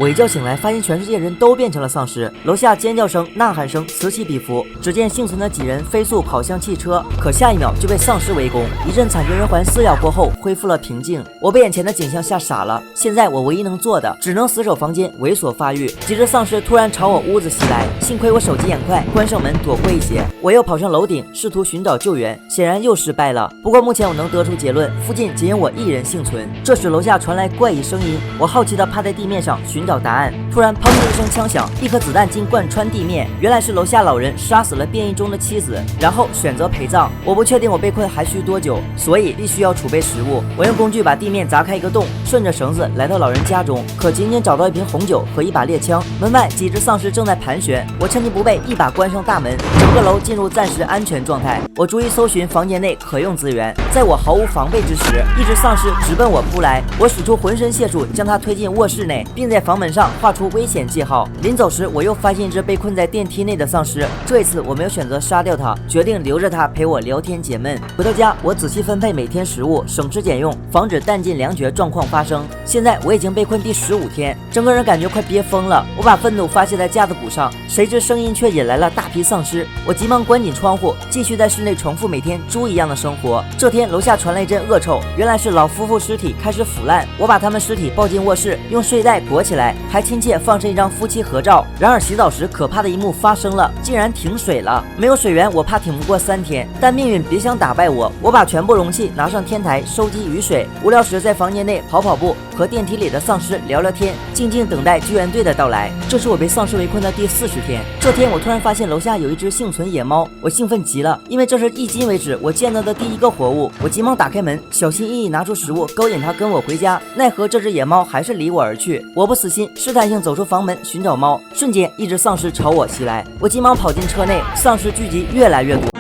我一觉醒来，发现全世界人都变成了丧尸，楼下尖叫声、呐喊声此起彼伏。只见幸存的几人飞速跑向汽车，可下一秒就被丧尸围攻。一阵惨绝人寰撕咬过后，恢复了平静。我被眼前的景象吓傻了。现在我唯一能做的，只能死守房间，猥琐发育。几只丧尸突然朝我屋子袭来，幸亏我手疾眼快，关上门躲过一劫。我又跑上楼顶，试图寻找救援，显然又失败了。不过目前我能得出结论，附近仅有我一人幸存。这时楼下传来怪异声音，我好奇地趴在地面上寻找答案。突然砰的一声枪响，一颗子弹竟贯穿地面，原来是楼下老人杀死了变异中的妻子，然后选择陪葬。我不确定我被困还需多久，所以必须要储备食物。我用工具把地面砸开一个洞，顺着绳子来到老人家中，可仅仅找到一瓶红酒和一把猎枪。门外几只丧尸正在盘旋，我趁其不备一把关上大门，整个楼进入暂时安全状态。我逐一搜寻房间内可用资源，在我毫无防备之时，一只丧尸直奔我扑来，我使出浑身解数将它推进卧室内，并在房门上画出危险记号。临走时，我又发现一只被困在电梯内的丧尸，这一次我没有选择杀掉它，决定留着它陪我聊天解闷。回到家，我仔细分配每天食物，省吃俭用，防止弹尽粮绝状况发生。现在我已经被困第15天，整个人感觉快憋疯了。我把愤怒发泄在架子鼓上，谁知声音却引来了大批丧尸。我急忙关紧窗户，继续在室内重复每天猪一样的生活。这天楼下传来一阵恶臭，原来是老夫妇尸体开始腐烂。我把他们尸体抱进卧室，用睡袋裹起来，还亲切放上一张夫妻合照。然而洗澡时可怕的一幕发生了，竟然停水了。没有水源，我怕挺不过3天，但命运别想打败我。我把全部容器拿上天台收集雨水，无聊时在房间内跑跑步，和电梯里的丧尸聊聊天，静静等待救援队的到来。这是我被丧尸围困的第40天。这天我突然发现楼下有一只幸存野猫，我兴奋极了，因为这是迄今为止我见到的第一个活物。我急忙打开门，小心翼翼拿出食物勾引它跟我回家，奈何这只野猫还是离我而去。我不死心，试探性走出房门寻找猫，瞬间一只丧尸朝我袭来，我急忙跑进车内，丧尸聚集越来越多。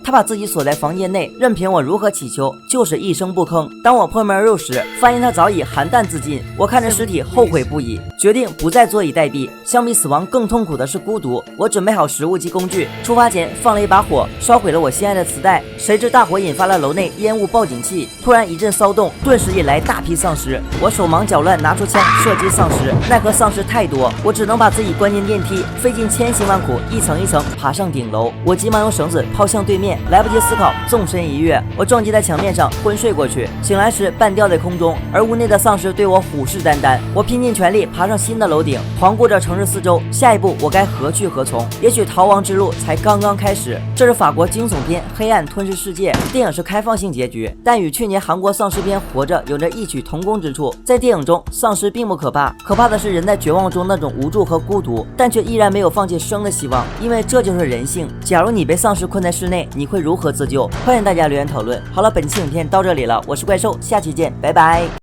他把自己锁在房间内，任凭我如何祈求，就是一声不吭。当我破门而入时，发现他早已含弹自尽。我看着尸体后悔不已，决定不再坐以待毙。相比死亡，更痛苦的是孤独。我准备好食物及工具，出发前放了一把火，烧毁了我心爱的磁带。谁知大火引发了楼内烟雾报警器，突然一阵骚动，顿时引来大批丧尸。我手忙脚乱，拿出枪射击丧尸，奈何丧尸太多，我只能把自己关进电梯，费尽千辛万苦，一层一层爬上顶楼。我急忙用绳子抛向对面，来不及思考，纵身一跃，我撞击在墙面上，昏睡过去。醒来时半吊在空中，而屋内的丧尸对我虎视眈眈。我拼尽全力爬上新的楼顶，环顾着城市四周，下一步我该何去何从？也许逃亡之路才刚刚开始。这是法国惊悚片《黑暗吞噬世界》，电影是开放性结局，但与去年韩国丧尸片《活着》有着异曲同工之处。在电影中，丧尸并不可怕，可怕的是人在绝望中那种无助和孤独，但却依然没有放弃生的希望，因为这就是人性。假如你被丧尸困在室内，你会如何自救？欢迎大家留言讨论。好了，本期影片到这里了，我是怪兽，下期见，拜拜。